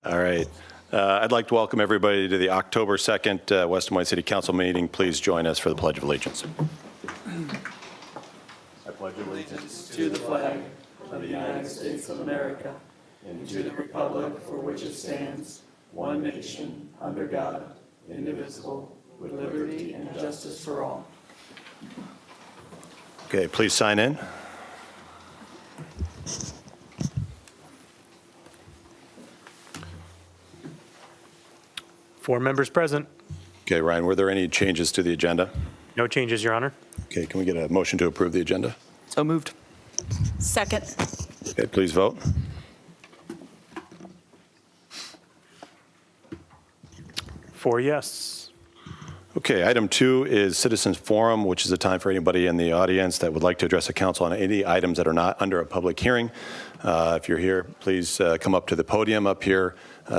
All right. I'd like to welcome everybody to the October 2nd West Des Moines City Council meeting. Please join us for the Pledge of Allegiance. I pledge allegiance to the flag of the United States of America and to the republic for which it stands, one nation, under God, indivisible, with liberty and justice for all. Okay, please sign in. Four members present. Okay, Ryan, were there any changes to the agenda? No changes, Your Honor. Okay, can we get a motion to approve the agenda? So moved. Second. Okay, please vote. Four yes. Okay, item 2 is Citizens Forum, which is a time for anybody in the audience that would like to address the council on any items that are not under a public hearing. If you're here, please come up to the podium up here,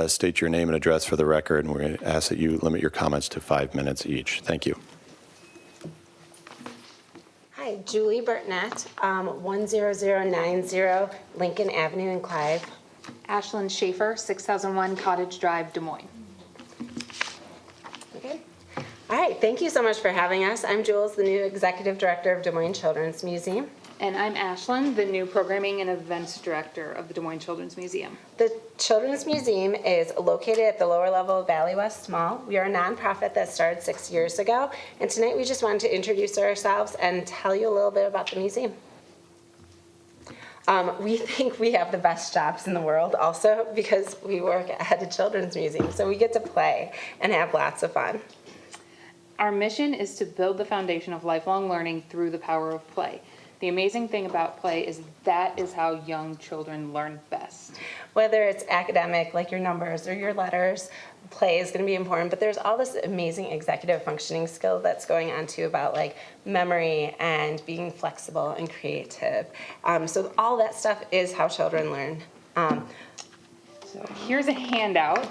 state your name and address for the record, and we're going to ask that you limit your comments to 5 minutes each. Thank you. Hi, Julie Burtnett, 10090 Lincoln Avenue in Clive. Ashlyn Schaefer, 6001 Cottage Drive, Des Moines. Okay. All right, thank you so much for having us. I'm Jules, the new Executive Director of Des Moines Children's Museum. And I'm Ashlyn, the new Programming and Events Director of the Des Moines Children's Museum. The Children's Museum is located at the lower level of Valley West Mall. We are a nonprofit that started 6 years ago, and tonight we just wanted to introduce ourselves and tell you a little bit about the museum. We think we have the best jobs in the world also because we work at a children's museum, so we get to play and have lots of fun. Our mission is to build the foundation of lifelong learning through the power of play. The amazing thing about play is that is how young children learn best. Whether it's academic, like your numbers or your letters, play is going to be important, but there's all this amazing executive functioning skill that's going on too about like memory and being flexible and creative. So all that stuff is how children learn. So here's a handout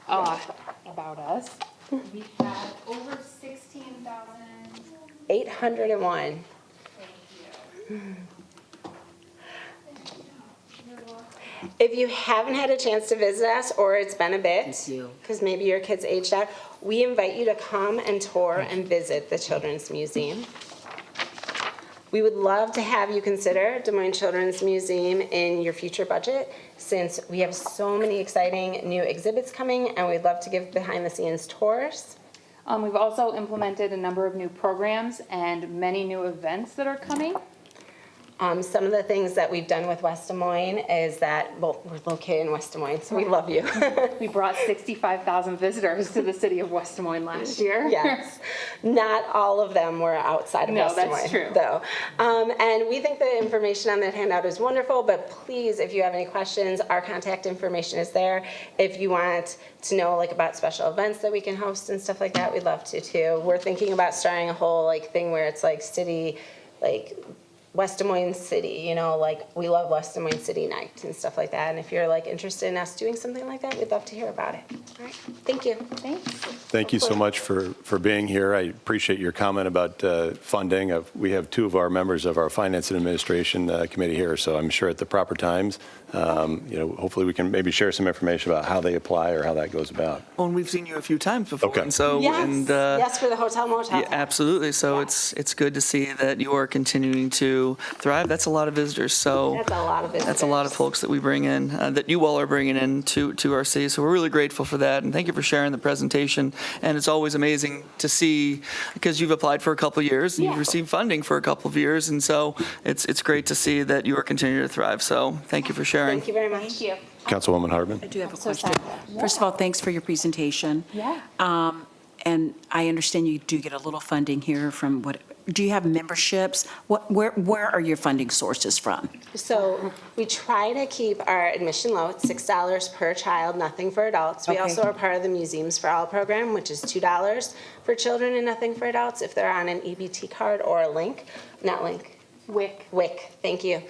about us. We have over 16,000. 801. If you haven't had a chance to visit us, or it's been a bit, because maybe your kid's aged out, we invite you to come and tour and visit the Children's Museum. We would love to have you consider Des Moines Children's Museum in your future budget, since we have so many exciting new exhibits coming, and we'd love to give behind-the-scenes tours. We've also implemented a number of new programs and many new events that are coming. Some of the things that we've done with West Des Moines is that, well, we're located in West Des Moines, so we love you. We brought 65,000 visitors to the city of West Des Moines last year. Yes. Not all of them were outside of West Des Moines. No, that's true. Though. And we think the information on that handout is wonderful, but please, if you have any questions, our contact information is there. If you want to know like about special events that we can host and stuff like that, we'd love to too. We're thinking about starting a whole like thing where it's like city, like West Des Moines City, you know, like we love West Des Moines City Night and stuff like that. And if you're like interested in us doing something like that, we'd love to hear about it. All right, thank you. Thanks. Thank you so much for being here. I appreciate your comment about funding. We have 2 of our members of our Finance and Administration Committee here, so I'm sure at the proper times, hopefully we can maybe share some information about how they apply or how that goes about. Well, and we've seen you a few times before. Okay. And so, Yes, yes, for the hotel motel. Yeah, absolutely. So Yeah. it's good to see that you are continuing to thrive. That's a lot of visitors. So That's a lot of visitors. that's a lot of folks that we bring in, that you all are bringing in to our city. So we're really grateful for that. And thank you for sharing the presentation. And it's always amazing to see, because you've applied for a couple of years and you've received funding for a couple of years. And so it's great to see that you are continuing to thrive. So thank you for sharing. Thank you very much. Thank you. Councilwoman Hardman. I do have a So question. sad. First of all, thanks for your presentation. Yeah. And I understand you do get a little funding here from what, do you have memberships? Where are your funding sources from? So we try to keep our admission low at $6 per child, nothing for adults. We Okay. also are part of the Museums for All program, which is $2 for children and nothing for adults if they're on an EBT card or a WIC, thank you.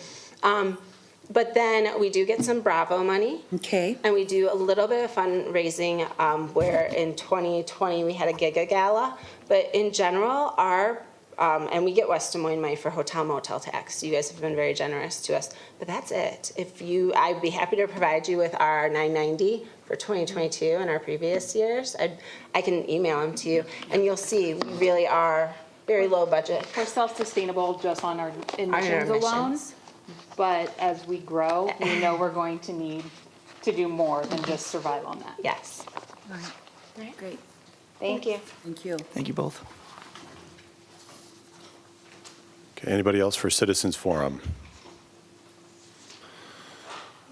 But then we do get some Bravo money. Okay. And we do a little bit of fundraising where in 2020 we had a Giga Gala. But in general, our And we get West Des Moines money for hotel motel tax. You guys have been very generous to us, but that's it. I'd be happy to provide you with our 990 for 2022 and our previous years. I can email them to you, and you'll see we really are very low budget. We're self-sustainable just on our admissions alone, admissions. but as we grow, we know we're going to need to do more than just survive on that. Yes. All right, great. Thank you. Thank you. Thank you both. Okay, anybody else for Citizens Forum?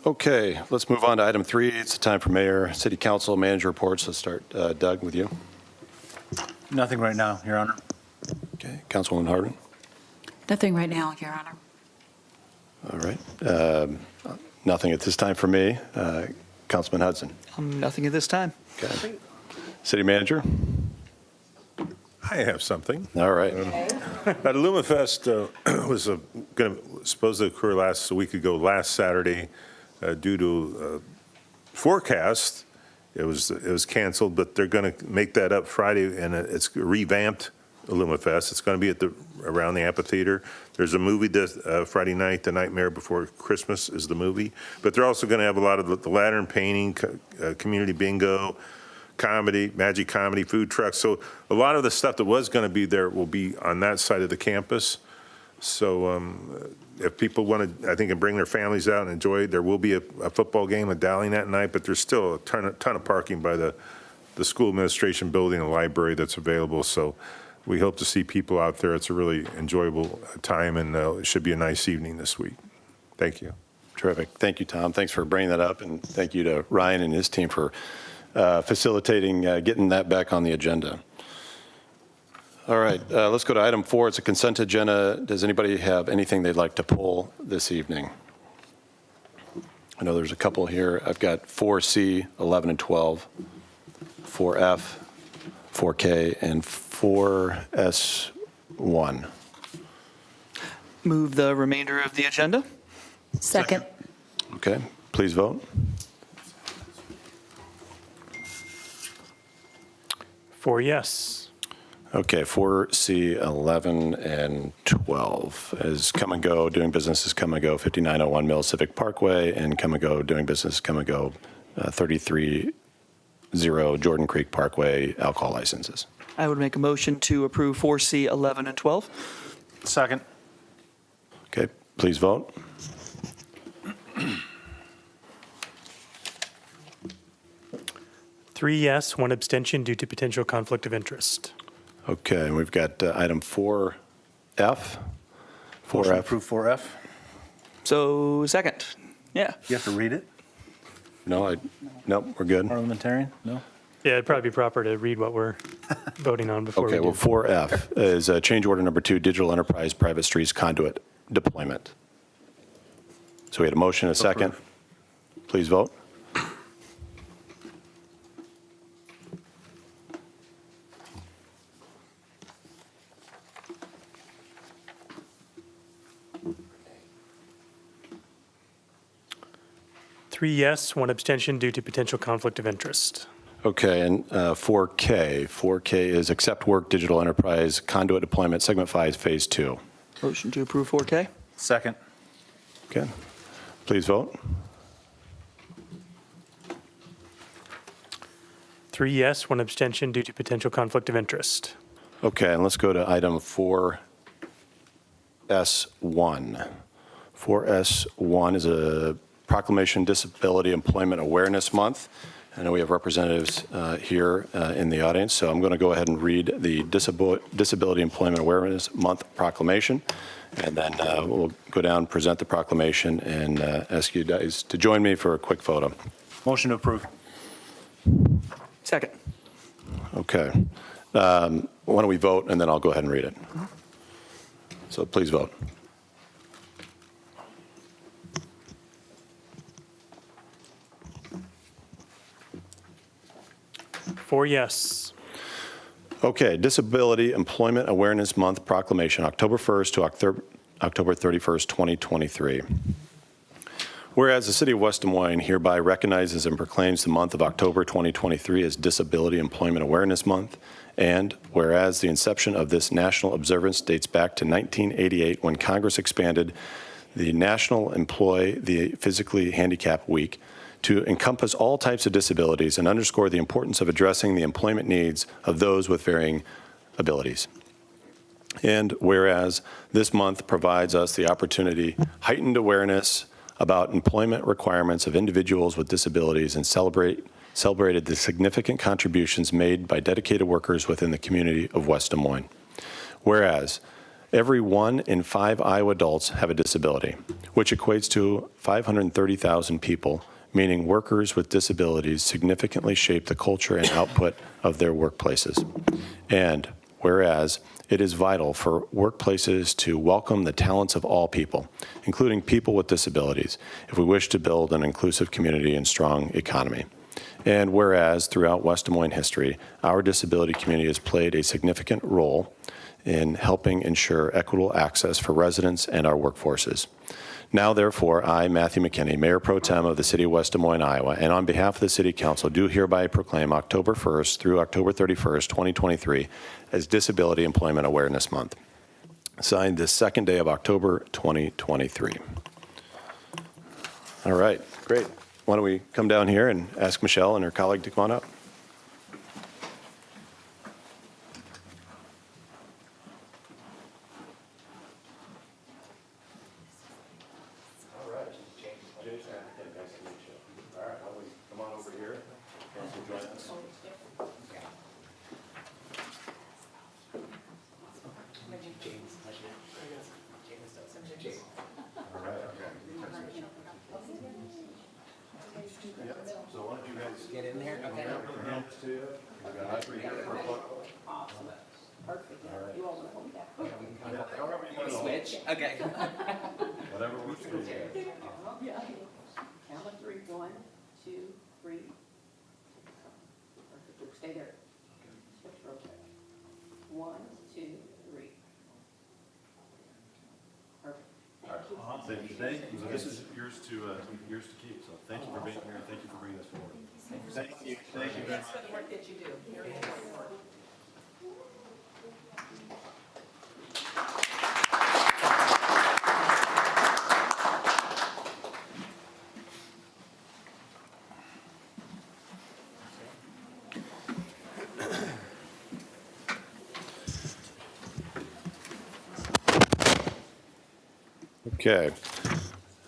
Okay, let's move on to item 3. It's the time for mayor, city council, manager reports. Let's start, Doug, with you. Nothing right now, Your Honor. Okay, Councilwoman Harden. Nothing right now, Your Honor. All right. Nothing at this time for me. Councilman Hudson. Nothing at this time. Okay. City manager. I have something. All right. LumaFest was supposed to occur a week ago, last Saturday, due to forecast. It was canceled, but they're going to make that up Friday, and it's revamped LumaFest. It's going to be around the amphitheater. There's a movie this Friday night, The Nightmare Before Christmas is the movie, but they're also going to have a lot of the lantern painting, community bingo, comedy, magic comedy, food trucks. So a lot of the stuff that was going to be there will be on that side of the campus. So if people want to, I think, and bring their families out and enjoy it, there will be a football game at Dowling that night, but there's still a ton of parking by the school administration building and library that's available. So we hope to see people out there. It's a really enjoyable time, and it should be a nice evening this week. Thank you. Terrific. Thank you, Tom. Thanks for bringing that up, and thank you to Ryan and his team for facilitating getting that back on the agenda. All right, let's go to item 4. It's a consent agenda. Does anybody have anything they'd like to pull this evening? I know there's a couple here. I've got 4C, 11 and 12, 4F, 4K, and 4S1. Move the remainder of the agenda. Second. Okay, please vote. 4 yes. Okay, 4C, 11, and 12 is Come and Go, doing business is Come and Go, 5901 Mill Civic Parkway, and Come and Go, doing business Come and Go, 330 Jordan Creek Parkway, alcohol licenses. I would make a motion to approve 4C, 11, and 12. Second. Okay, please vote. Three yes, 1 abstention due to potential conflict of interest. Okay, and we've got item 4F. Motion to 4F. approve 4F. So second. Yeah. You have to read it? No, nope, we're good. Parliamentarian? No? Yeah, it'd probably be proper to read what we're voting on before Okay, we well, do. 4F is change order number 2, Digital Enterprise Private Streets Conduit Deployment. So we had a motion, a second. Approve. Please vote. Three yes, 1 abstention due to potential conflict of interest. Okay, and 4K. 4K is accept work digital enterprise conduit deployment, segment 5, phase 2. Motion to approve 4K. Second. Okay, please vote. 3 yes, 1 abstention due to potential conflict of interest. Okay, and let's go to item 4S1. 4S1 is a proclamation Disability Employment Awareness Month. I know we have representatives here in the audience, so I'm going to go ahead and read the Disability Employment Awareness Month proclamation, and then we'll go down and present the proclamation and ask you guys to join me for a quick photo. Motion to approve. Second. Okay. Why don't we vote, and then I'll go ahead and read it. So please vote. Four yes. Okay, Disability Employment Awareness Month proclamation, October 1st to October 31st, 2023. Whereas the City of West Des Moines hereby recognizes and proclaims the month of October 2023 as Disability Employment Awareness Month, and whereas the inception of this national observance dates back to 1988 when Congress expanded the National Employ the Physically Handicapped Week to encompass all types of disabilities and underscore the importance of addressing the employment needs of those with varying abilities. And whereas this month provides us the opportunity, heightened awareness about employment requirements of individuals with disabilities and celebrated the significant contributions made by dedicated workers within the community of West Des Moines. Whereas every 1 in 5 Iowa adults have a disability, which equates to 530,000 people, meaning workers with disabilities significantly shape the culture and output of their workplaces. And whereas it is vital for workplaces to welcome the talents of all people, including people with disabilities, if we wish to build an inclusive community and strong economy. And whereas throughout West Des Moines history, our disability community has played a significant role in helping ensure equitable access for residents and our workforces. Now, therefore, I, Matthew McKinney, Mayor Pro Tem of the City of West Des Moines, Iowa, and on behalf of the City Council, do hereby proclaim October 1st through October 31st, 2023 as Disability Employment Awareness Month. Signed this second day of October 2023. All right, great. Why don't we come down here and ask Michelle and her colleague to come on up. Okay. Whatever works for you. Count of 3. 1, 2, 3. Perfect. Stay there. Switch real quick. 1, 2, 3. Perfect. Thank you. So this is yours to keep. So thank you for being here. Thank you for bringing this forward. Thank you. Thank you very much. Thanks for the work that you do. Very important work. Okay.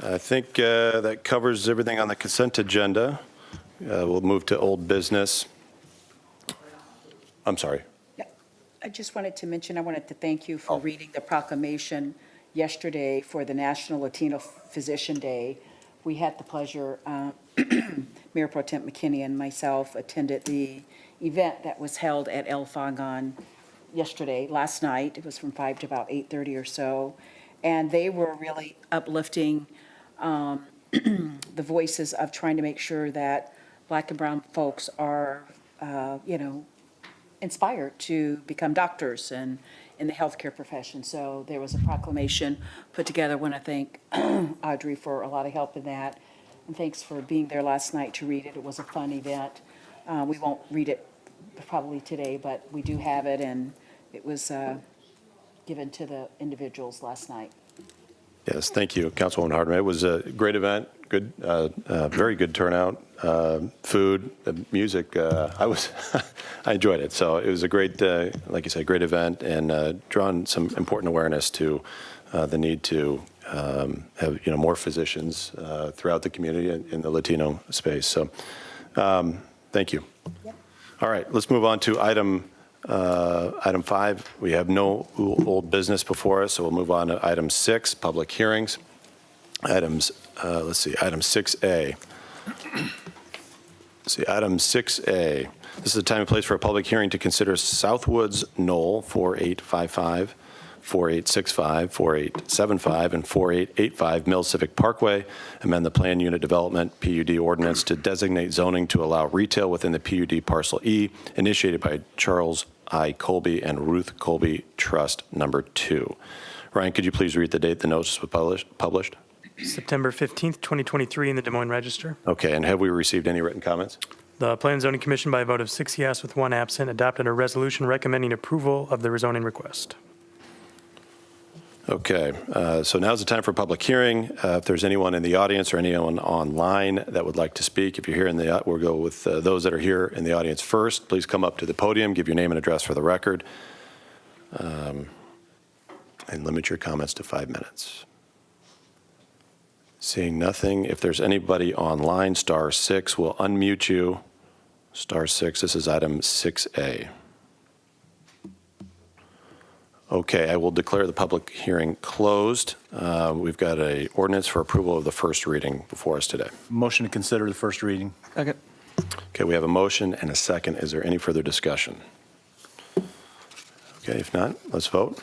I think that covers everything on the consent agenda. We'll move to old business. I'm sorry. Yeah, I just wanted to mention, I wanted to thank you for reading the proclamation yesterday for the National Latino Physician Day. We had the pleasure, Mayor Pro Tem McKinney and myself attended the event that was held at El Fagon last night. It was from 5 to about 8:30 or so. And they were really uplifting the voices of trying to make sure that Black and brown folks are, inspired to become doctors and in the healthcare profession. So there was a proclamation put together. I want to thank Audrey for a lot of help in that. And thanks for being there last night to read it. It was a fun event. We won't read it probably today, but we do have it, and it was given to the individuals last night. Yes, thank you, Councilwoman Hardman. It was a great event, good, very good turnout, food, music. I enjoyed it. So it was a great, like you said, great event, and drawn some important awareness to the need to have more physicians throughout the community in the Latino space. So thank you. Yep. All right, let's move on to item 5. We have no old business before us, so we'll move on to item 6, public hearings. Item 6A. Item 6A. This is a time and place for a public hearing to consider Southwoods Knoll 4855, 4865, 4875, and 4885 Mill Civic Parkway, amend the Plan Unit Development PUD ordinance to designate zoning to allow retail within the PUD Parcel E, initiated by Charles I. Colby and Ruth Colby Trust Number 2. Ryan, could you please read the date the notice was published? September 15th, 2023, in the Des Moines Register. Okay, and have we received any written comments? The Plan and Zoning Commission, by a vote of 6 yes with 1 absent, adopted a resolution recommending approval of the rezoning request. Okay, so now's the time for public hearing. If there's anyone in the audience or anyone online that would like to speak, if you're here in the, we'll go with those that are here in the audience first. Please come up to the podium, give your name and address for the record, and limit your comments to 5 minutes. Seeing nothing, if there's anybody online, *6 will unmute you. *6, this is item 6A. Okay, I will declare the public hearing closed. We've got an ordinance for approval of the first reading before us today. Motion to consider the first reading. Okay. Okay, we have a motion and a second. Is there any further discussion? Okay, if not, let's vote.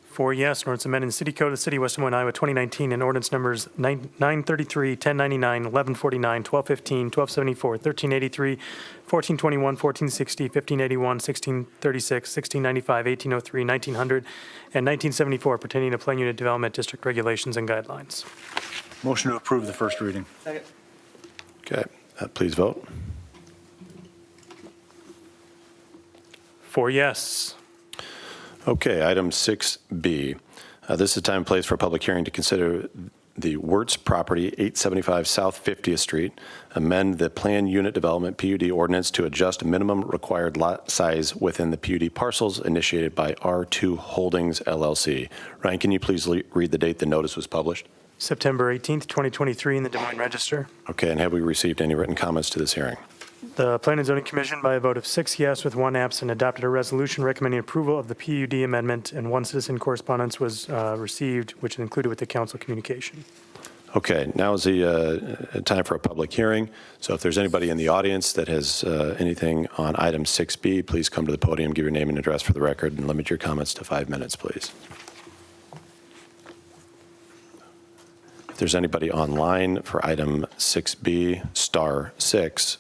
Four yes, an ordinance amending the City Code of the City of West Des Moines, Iowa, 2019, and ordinance numbers 933, 1099, 1149, 1215, 1274, 1383, 1421, 1460, 1581, 1636, 1695, 1803, 1900, and 1974 pertaining to Plan Unit Development District regulations and guidelines. Motion to approve the first reading. Second. Okay, please vote. Four yes. Okay, item 6B. This is time and place for a public hearing to consider the Wirtz property, 875 South 50th Street, amend the Plan Unit Development PUD ordinance to adjust minimum required lot size within the PUD parcels initiated by R2 Holdings LLC. Ryan, can you please read the date the notice was published? September 18th, 2023, in the Des Moines Register. Okay, and have we received any written comments to this hearing? The Plan and Zoning Commission, by a vote of 6 yes with 1 absent, adopted a resolution recommending approval of the PUD amendment, and 1 citizen correspondence was received, which is included with the council communication. Okay, now is the time for a public hearing. So if there's anybody in the audience that has anything on item 6B, please come to the podium, give your name and address for the record, and limit your comments to 5 minutes, please. If there's anybody online for item 6B, *6,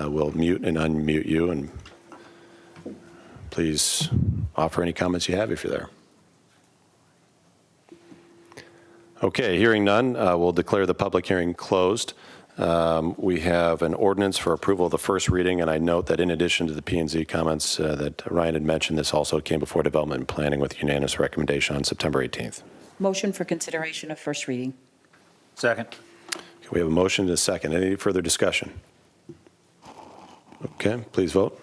we'll mute and unmute you, and please offer any comments you have if you're there. Okay, hearing none, we'll declare the public hearing closed. We have an ordinance for approval of the first reading, and I note that in addition to the P&Z comments that Ryan had mentioned, this also came before Development and Planning with unanimous recommendation on September 18th. Motion for consideration of first reading. Second. Okay, we have a motion and a second. Any further discussion? Okay, please vote.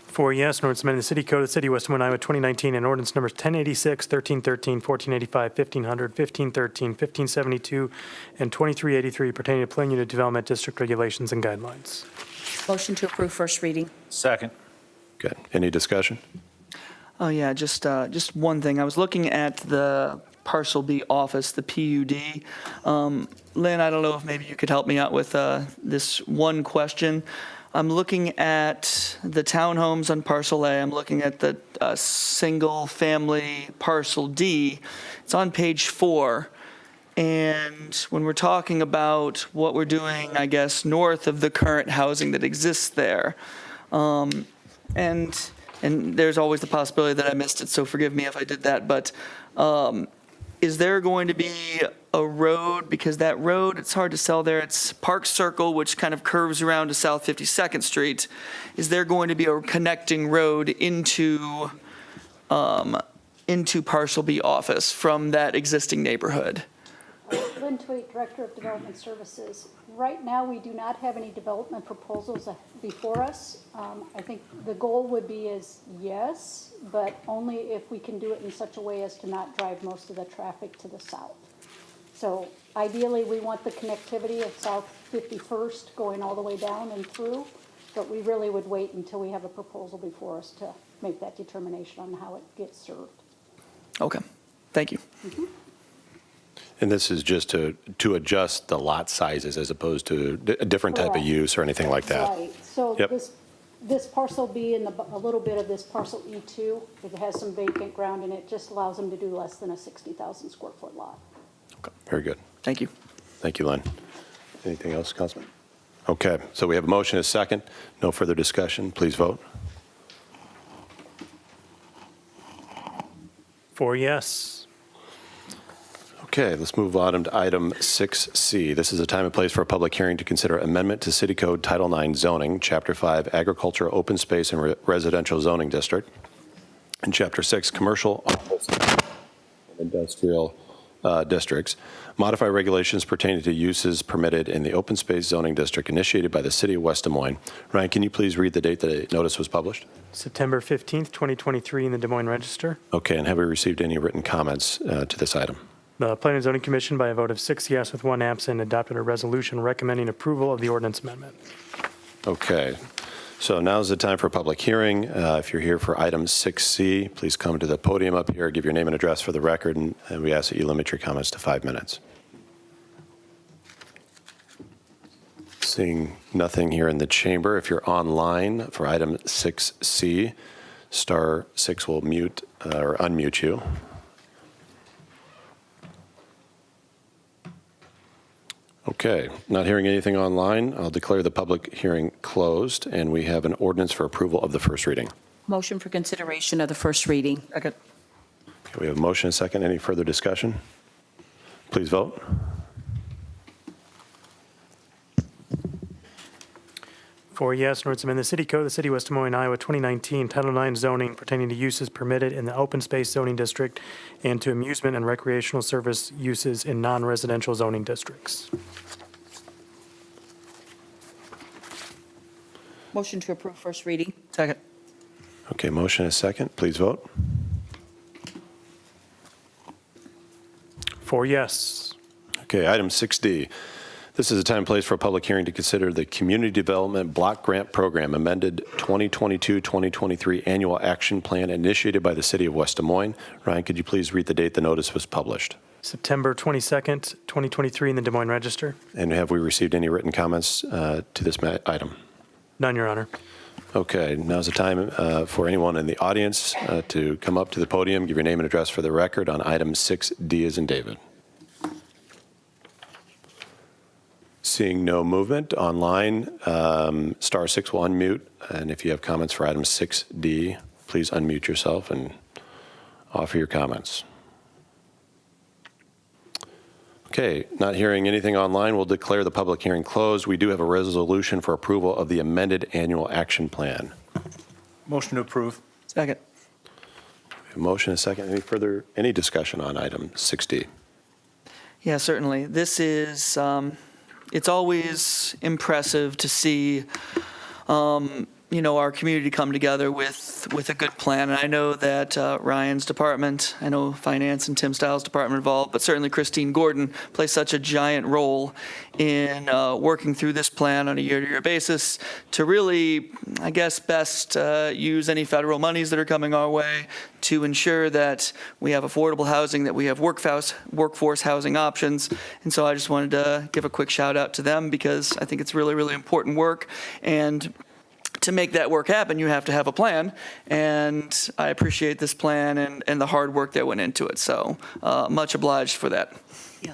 Four yes, an ordinance amending the City Code of the City of West Des Moines, Iowa, 2019, and ordinance numbers 1086, 1313, 1485, 1500, 1513, 1572, and 2383 pertaining to Plan Unit Development District regulations and guidelines. Motion to approve first reading. Second. Good. Any discussion? Oh, yeah, just one thing. I was looking at the Parcel B office, the PUD. Lynn, I don't know if maybe you could help me out with this one question. I'm looking at the townhomes on Parcel A. I'm looking at the single-family Parcel D. It's on page 4. And when we're talking about what we're doing, I guess, north of the current housing that exists there, and there's always the possibility that I missed it, so forgive me if I did that, but is there going to be a road, because that road, it's hard to sell there, it's Park Circle, which kind of curves around to South 52nd Street. Is there going to be a connecting road into Parcel B office from that existing neighborhood? Lynn Tweet, Director of Development Services. Right now, we do not have any development proposals before us. I think the goal would be is yes, but only if we can do it in such a way as to not drive most of the traffic to the south. So ideally, we want the connectivity of South 51st going all the way down and through, but we really would wait until we have a proposal before us to make that determination on how it gets served. Okay, thank you. Mm-hmm. And this is just to adjust the lot sizes as opposed to a different type of Correct. use or anything like that? Right, so Yep. this parcel B and a little bit of this parcel E2, it has some vacant ground and it just allows them to do less than a 60,000 square foot lot. Very good. Thank you. Thank you, Len. Anything else, Councilman? Okay, so we have a motion and a second. No further discussion. Please vote. 4 yes. Okay, let's move on to item 6C. This is a time and place for a public hearing to consider amendment to City Code Title IX zoning, Chapter 5, Agriculture, Open Space, and Residential Zoning District, and Chapter 6, Commercial, Office, and Industrial Districts, modify regulations pertaining to uses permitted in the Open Space Zoning District initiated by the City of West Des Moines. Ryan, can you please read the date the notice was published? September 15th, 2023 in the Des Moines Register. Okay, and have we received any written comments to this item? The Planning and Zoning Commission, by a vote of 6 yes with 1 absent, adopted a resolution recommending approval of the ordinance amendment. Okay, so now is the time for a public hearing. If you're here for item 6C, please come to the podium up here, give your name and address for the record, and we ask that you limit your comments to 5 minutes. Seeing nothing here in the chamber, if you're online for item 6C, *6 will mute or unmute you. Okay, not hearing anything online, I'll declare the public hearing closed, and we have an ordinance for approval of the first reading. Motion for consideration of the first reading. Second. Okay, we have a motion and a second. Any further discussion? Please vote. 4 yes, an ordinance amend the City Code of the City of West Des Moines, Iowa, 2019, Title IX zoning pertaining to uses permitted in the Open Space Zoning District and to amusement and recreational service uses in non-residential zoning districts. Motion to approve first reading. Second. Okay, motion and a second. Please vote. 4 yes. Okay, item 6D. This is a time and place for a public hearing to consider the Community Development Block Grant Program amended 2022-2023 Annual Action Plan initiated by the City of West Des Moines. Ryan, could you please read the date the notice was published? September 22nd, 2023 in the Des Moines Register. And have we received any written comments to this item? None, Your Honor. Okay, now's the time for anyone in the audience to come up to the podium, give your name and address for the record on item 6D as in David. Seeing no movement online, *6 will unmute, and if you have comments for item 6D, please unmute yourself and offer your comments. Okay, not hearing anything online, we'll declare the public hearing closed. We do have a resolution for approval of the amended annual action plan. Motion to approve. Second. A motion, a second. Any discussion on item 6D? Yeah, certainly. This is, it's always impressive to see, our community come together with a good plan. And I know that Ryan's department, I know finance and Tim Stiles' department involved, but certainly Christine Gordon plays such a giant role in working through this plan on a year-to-year basis to really, I guess, best use any federal monies that are coming our way to ensure that we have affordable housing, that we have workforce housing options. And so I just wanted to give a quick shout out to them because I think it's really, really important work. And to make that work happen, you have to have a plan, and I appreciate this plan and the hard work that went into it. So much obliged for that. Yeah.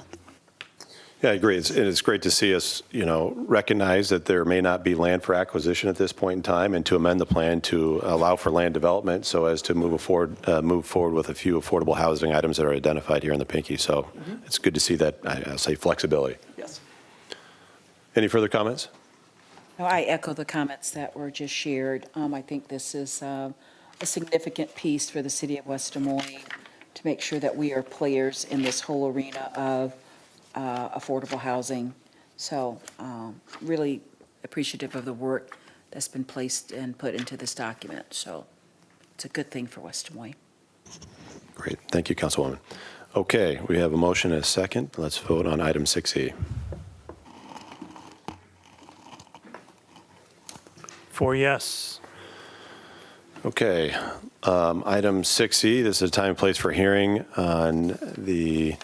Yeah, I agree. It's great to see us, recognize that there may not be land for acquisition at this point in time, and to amend the plan to allow for land development so as to move forward with a few affordable housing items that are identified here in the Pinky. So It's good to see that, I'll say, flexibility. Yes. Any further comments? No, I echo the comments that were just shared. I think this is a significant piece for the city of West Des Moines to make sure that we are players in this whole arena of affordable housing. So really appreciative of the work that's been placed and put into this document. So it's a good thing for West Des Moines. Great. Thank you, Councilwoman. Okay, we have a motion and a second. Let's vote on item 6E. 4 yes. Okay, item 6E, this is a time and place for hearing on the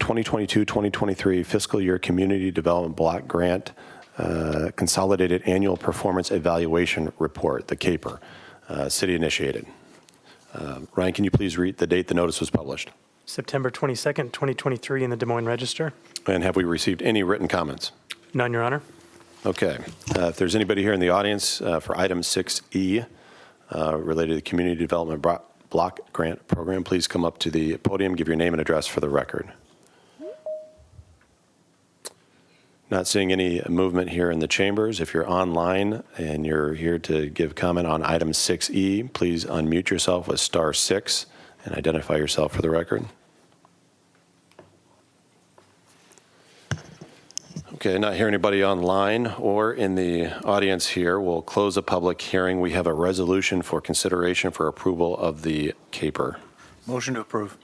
2022-2023 fiscal year Community Development Block Grant Consolidated Annual Performance Evaluation Report, the CAPER, city initiated. Ryan, can you please read the date the notice was published? September 22nd, 2023 in the Des Moines Register. And have we received any written comments? None, Your Honor. Okay. If there's anybody here in the audience for item 6E related to the Community Development Block Grant Program, please come up to the podium, give your name and address for the record. Not seeing any movement here in the chambers. If you're online and you're here to give comment on item 6E, please unmute yourself with *6 and identify yourself for the record. Okay, not hear anybody online or in the audience here. We'll close the public hearing. We have a resolution for consideration for approval of the CAPER. Motion to approve.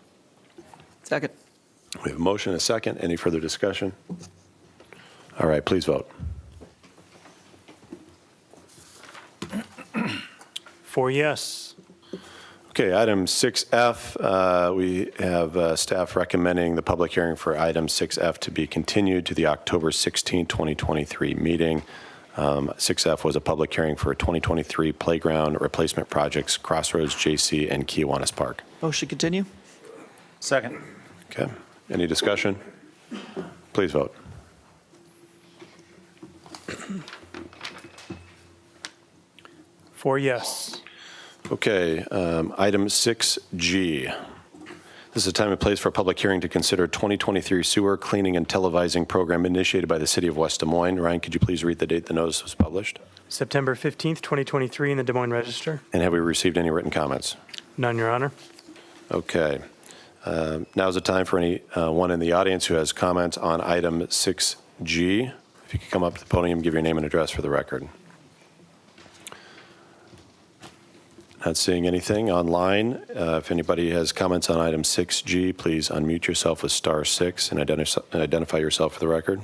Second. We have a motion and a second. Any further discussion? All right, please vote. 4 yes. Okay, item 6F, we have staff recommending the public hearing for item 6F to be continued to the October 16, 2023 meeting. 6F was a public hearing for 2023 playground replacement projects, Crossroads, JC, and Kiwanis Park. Motion continue? Second. Okay, any discussion? Please vote. 4 yes. Okay, item 6G. This is a time and place for a public hearing to consider 2023 sewer cleaning and televising program initiated by the City of West Des Moines. Ryan, could you please read the date the notice was published? September 15th, 2023 in the Des Moines Register. And have we received any written comments? None, Your Honor. Okay. Now is the time for anyone in the audience who has comments on item 6G. If you could come up to the podium, give your name and address for the record. Not seeing anything online. If anybody has comments on item 6G, please unmute yourself with *6 and identify yourself for the record.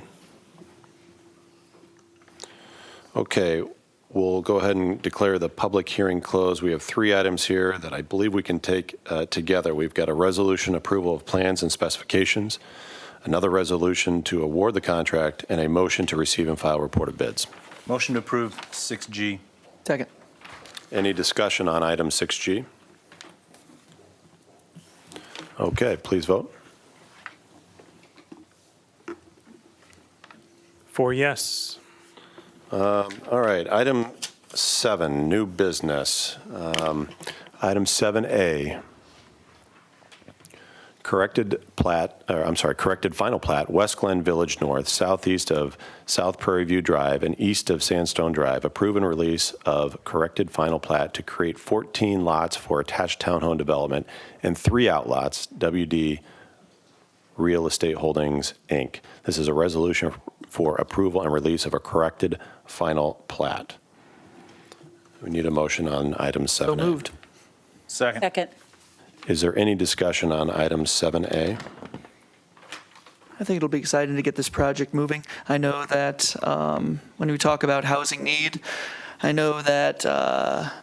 Okay, we'll go ahead and declare the public hearing closed. We have 3 items here that I believe we can take together. We've got a resolution approval of plans and specifications, another resolution to award the contract, and a motion to receive and file report of bids. Motion to approve 6G. Second. Any discussion on item 6G? Okay, please vote. 4 yes. All right, item 7, new business. Item 7A, corrected final plat, West Glen Village North, southeast of South Prairie View Drive and east of Sandstone Drive. Approve and release of corrected final plat to create 14 lots for attached townhome development and 3 outlots, WD Real Estate Holdings, Inc. This is a resolution for approval and release of a corrected final plat. We need a motion on item 7A. So moved. Second. Second. Is there any discussion on item 7A? I think it'll be exciting to get this project moving. I know that when we talk about housing need, I know that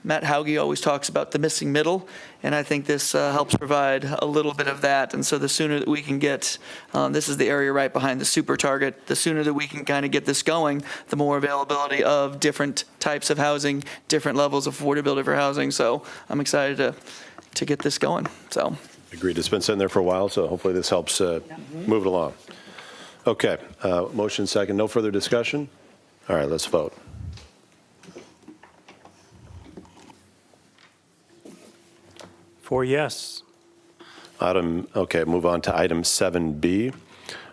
Matt Hauge always talks about the missing middle, and I think this helps provide a little bit of that. And so the sooner that we can get, this is the area right behind the Super Target, the sooner that we can kind of get this going, the more availability of different types of housing, different levels of affordability for housing. So I'm excited to get this going. So. Agreed. It's been sitting there for a while, so hopefully this helps move it along. Okay, motion second. No further discussion? All right, let's vote. Four yes. Okay, move on to item 7B.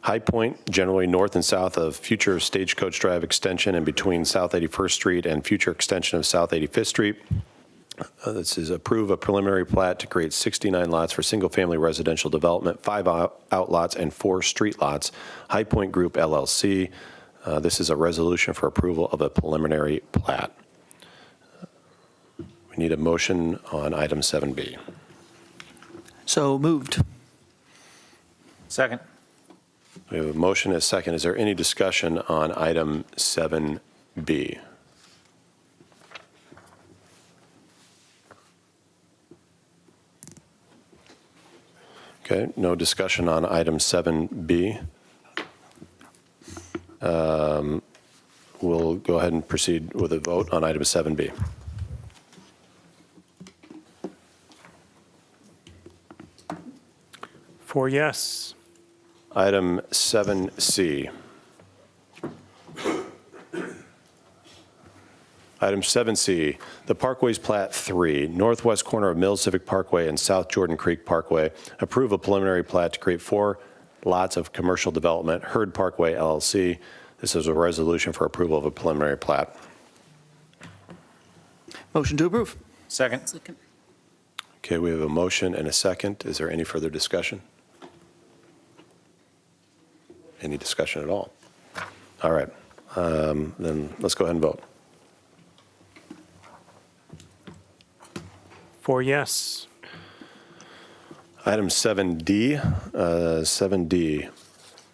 High Point, generally north and south of future Stagecoach Drive extension and between South 81st Street and future extension of South 85th Street. This is approve a preliminary plat to create 69 lots for single-family residential development, 5 outlots and 4 street lots. High Point Group LLC. This is a resolution for approval of a preliminary plat. We need a motion on item 7B. So moved. Second. We have a motion and a second. Is there any discussion on item 7B? Okay, no discussion on item 7B. We'll go ahead and proceed with a vote on item 7B. Four yes. Item 7C. Item 7C, the Parkways Plat 3, northwest corner of Mills Civic Parkway and South Jordan Creek Parkway. Approve a preliminary plat to create 4 lots of commercial development, Hurd Parkway LLC. This is a resolution for approval of a preliminary plat. Motion to approve. Second. Okay, we have a motion and a second. Is there any further discussion? Any discussion at all? All right, then let's go ahead and vote. 4 yes. Item 7D,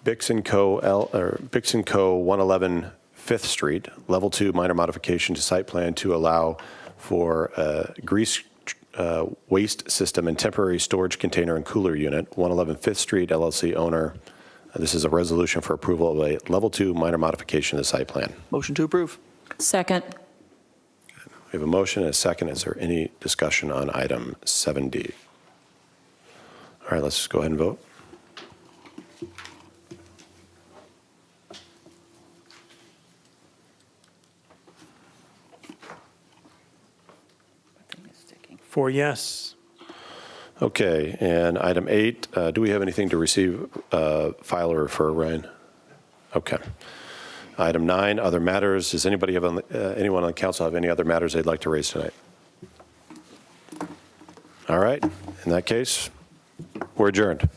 Bixen Co. 111 5th Street, Level 2 minor modification to site plan to allow for grease waste system and temporary storage container and cooler unit, 111 5th Street LLC owner. This is a resolution for approval of a Level 2 minor modification to the site plan. Motion to approve. Second. We have a motion and a second. Is there any discussion on item 7D? All right, let's go ahead and vote. Four yes. Okay, and item 8, do we have anything to receive, file, or refer, Ryan? Okay. Item 9, other matters. Does anybody have, anyone on the council have any other matters they'd like to raise tonight? All right, in that case, we're adjourned.